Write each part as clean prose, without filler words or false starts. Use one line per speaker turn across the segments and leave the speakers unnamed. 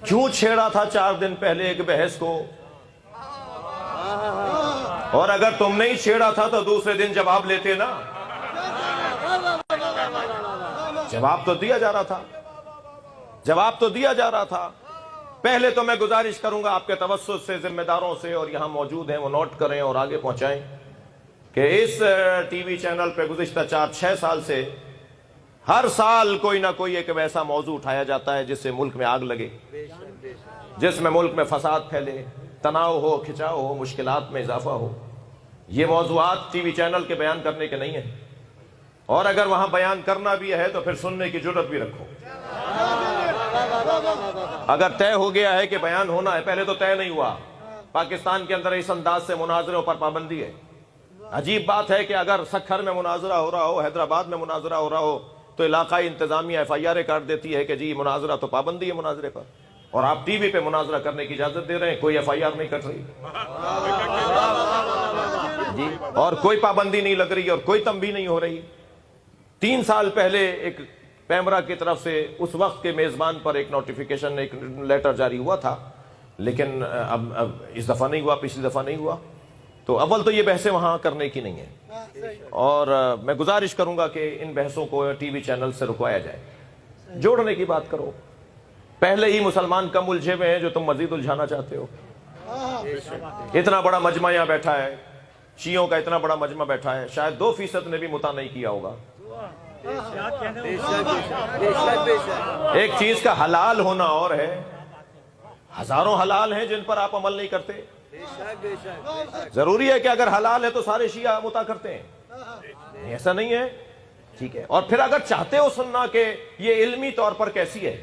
کیوں چھیڑا تھا 4 دن پہلے ایک بحث کو؟ اور اگر تم نہیں چھیڑا تھا تو دوسرے دن جواب لیتے نا. جواب تو دیا جا رہا تھا، جواب تو دیا جا رہا تھا. پہلے تو میں گزارش کروں گا آپ کے توسط سے ذمہ داروں سے، اور یہاں موجود ہیں وہ نوٹ کریں اور آگے پہنچائیں، کہ اس ٹی وی چینل پہ گزشتہ 4-6 سال سے ہر سال کوئی نہ کوئی ایک ایسا موضوع اٹھایا جاتا ہے جس سے ملک میں آگ لگے، جس میں ملک میں فساد پھیلے، تناؤ ہو، کھچاؤ ہو، مشکلات میں اضافہ ہو. یہ موضوعات ٹی وی چینل کے بیان کرنے کے نہیں ہیں، اور اگر وہاں بیان کرنا بھی ہے تو پھر سننے کی جرت بھی رکھو. اگر طے ہو گیا ہے کہ بیان ہونا ہے، پہلے تو طے نہیں ہوا. پاکستان کے اندر اس انداز سے مناظروں پر پابندی ہے. عجیب بات ہے کہ اگر سکھر میں مناظرہ ہو رہا ہو، حیدرآباد میں مناظرہ ہو رہا ہو، تو علاقائی انتظامیہ FIR کاٹ دیتی ہے کہ جی مناظرہ تو پابندی ہے مناظرے پر، اور آپ ٹی وی پہ مناظرہ کرنے کی اجازت دے رہے ہیں، کوئی FIR نہیں کٹ رہی جی، اور کوئی پابندی نہیں لگ رہی اور کوئی تنبیہ نہیں ہو رہی. 3 سال پہلے ایک پیمرا کی طرف سے اس وقت کے میزبان پر ایک نوٹیفیکیشن، ایک لیٹر جاری ہوا تھا، لیکن اب اس دفعہ نہیں ہوا، پچھلی دفعہ نہیں ہوا. تو اول تو یہ بحثیں وہاں کرنے کی نہیں ہیں، اور میں گزارش کروں گا کہ ان بحثوں کو ٹی وی چینل سے رکوایا جائے. جوڑنے کی بات کرو. پہلے ہی مسلمان کم الجھے ہوئے ہیں جو تم مزید الجھانا چاہتے ہو. اتنا بڑا مجمع یہاں بیٹھا ہے، شیعوں کا اتنا بڑا مجمع بیٹھا ہے، شاید 2% نے بھی مطالعہ نہیں کیا ہوگا. ایک چیز کا حلال ہونا اور ہے، ہزاروں حلال ہیں جن پر آپ عمل نہیں کرتے. ضروری ہے کہ اگر حلال ہے تو سارے شیعہ مطالعہ کرتے ہیں؟ ایسا نہیں ہے. ٹھیک ہے. اور پھر اگر چاہتے ہو سننا کہ یہ علمی طور پر کیسی ہے،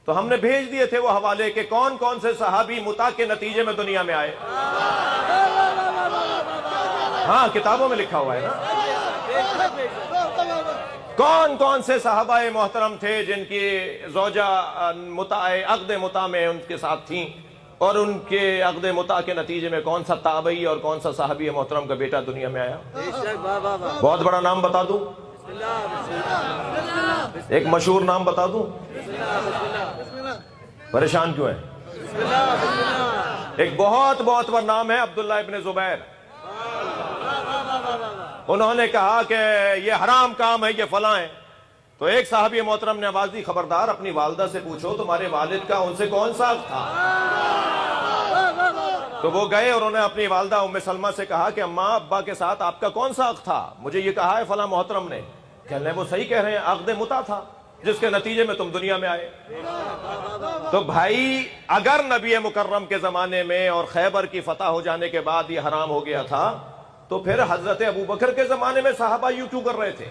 تو ہم نے بھیج دیے تھے وہ حوالے کہ کون کون سے صحابی مطالعہ کے نتیجے میں دنیا میں آئے. ہاں کتابوں میں لکھا ہوا ہے نا. کون کون سے صحابہ محترم تھے جن کی زوجہ عقد متع میں ان کے ساتھ تھیں، اور ان کے عقد متع کے نتیجے میں کون سا تابعی اور کون سا صحابی محترم کا بیٹا دنیا میں آیا. بہت بڑا نام بتا دوں، ایک مشہور نام بتا دوں؟ پریشان کیوں ہیں؟ ایک بہت بڑا نام ہے عبداللہ ابن زبیر. انہوں نے کہا کہ یہ حرام کام ہے، یہ فلاں ہے. تو ایک صحابی محترم نے آواز دی، خبردار اپنی والدہ سے پوچھو تمہارے والد کا ان سے کون سا حق تھا. تو وہ گئے اور انہوں نے اپنی والدہ ام سلمہ سے کہا کہ اماں ابا کے ساتھ آپ کا کون سا حق تھا، مجھے یہ کہا ہے فلاں محترم نے. کہنے لگے وہ صحیح کہہ رہے ہیں، عقد متع تھا جس کے نتیجے میں تم دنیا میں آئے. تو بھائی اگر نبی مکرم کے زمانے میں اور خیبر کی فتح ہو جانے کے بعد یہ حرام ہو گیا تھا، تو پھر حضرت ابوبکر کے زمانے میں صحابہ یوں کیوں کر رہے تھے؟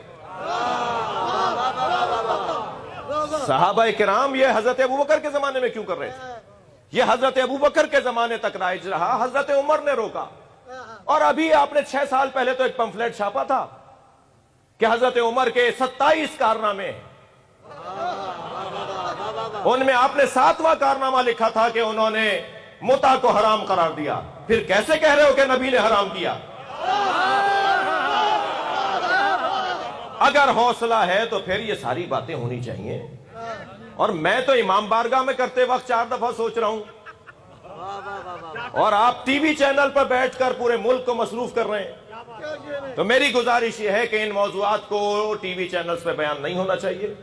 صحابہ کرام یہ حضرت ابوبکر کے زمانے میں کیوں کر رہے تھے؟ یہ حضرت ابوبکر کے زمانے تک رائج رہا، حضرت عمر نے روکا. اور ابھی آپ نے 6 سال پہلے تو ایک پمفلیٹ چھاپا تھا کہ حضرت عمر کے 27 کارنامے، ان میں آپ نے 7واں کارنامہ لکھا تھا کہ انہوں نے متع کو حرام قرار دیا. پھر کیسے کہہ رہے ہو کہ نبی نے حرام کیا؟ اگر حوصلہ ہے تو پھر یہ ساری باتیں ہونی چاہیے. اور میں تو امام بارگاہ میں کرتے وقت 4 دفعہ سوچ رہا ہوں، اور آپ ٹی وی چینل پر بیٹھ کر پورے ملک کو مصروف کر رہے ہیں. تو میری گزارش یہ ہے کہ ان موضوعات کو ٹی وی چینلز پہ بیان نہیں ہونا چاہیے،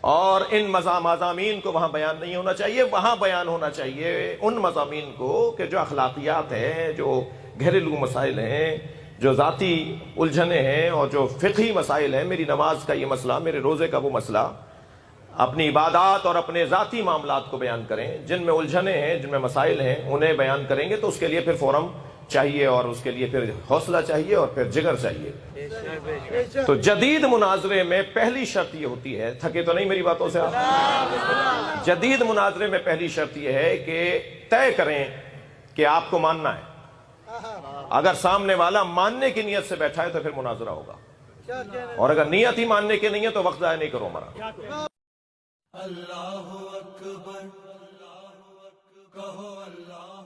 اور ان مضامین کو وہاں بیان نہیں ہونا چاہیے. وہاں بیان ہونا چاہیے ان مضامین کو کہ جو اخلاقیات ہیں، جو گھریلو مسائل ہیں، جو ذاتی الجھنیں ہیں، اور جو فقہی مسائل ہیں. میری نماز کا یہ مسئلہ، میرے روزے کا وہ مسئلہ، اپنی عبادات اور اپنے ذاتی معاملات کو بیان کریں. جن میں الجھنیں ہیں، جن میں مسائل ہیں، انہیں بیان کریں گے تو اس کے لیے پھر فورم چاہیے، اور اس کے لیے پھر حوصلہ چاہیے، اور پھر جگر چاہیے. تو جدید مناظرے میں پہلی شرط یہ ہوتی ہے، تھکے تو نہیں میری باتوں سے آپ؟ جدید مناظرے میں پہلی شرط یہ ہے کہ طے کریں کہ آپ کو ماننا ہے. اگر سامنے والا ماننے کی نیت سے بیٹھا ہے تو پھر مناظرہ ہوگا، اور اگر نیت ہی ماننے کی نہیں ہے تو وقت ضائع نہیں کرو ہمارا.
اللہ اکبر، کہو اللہ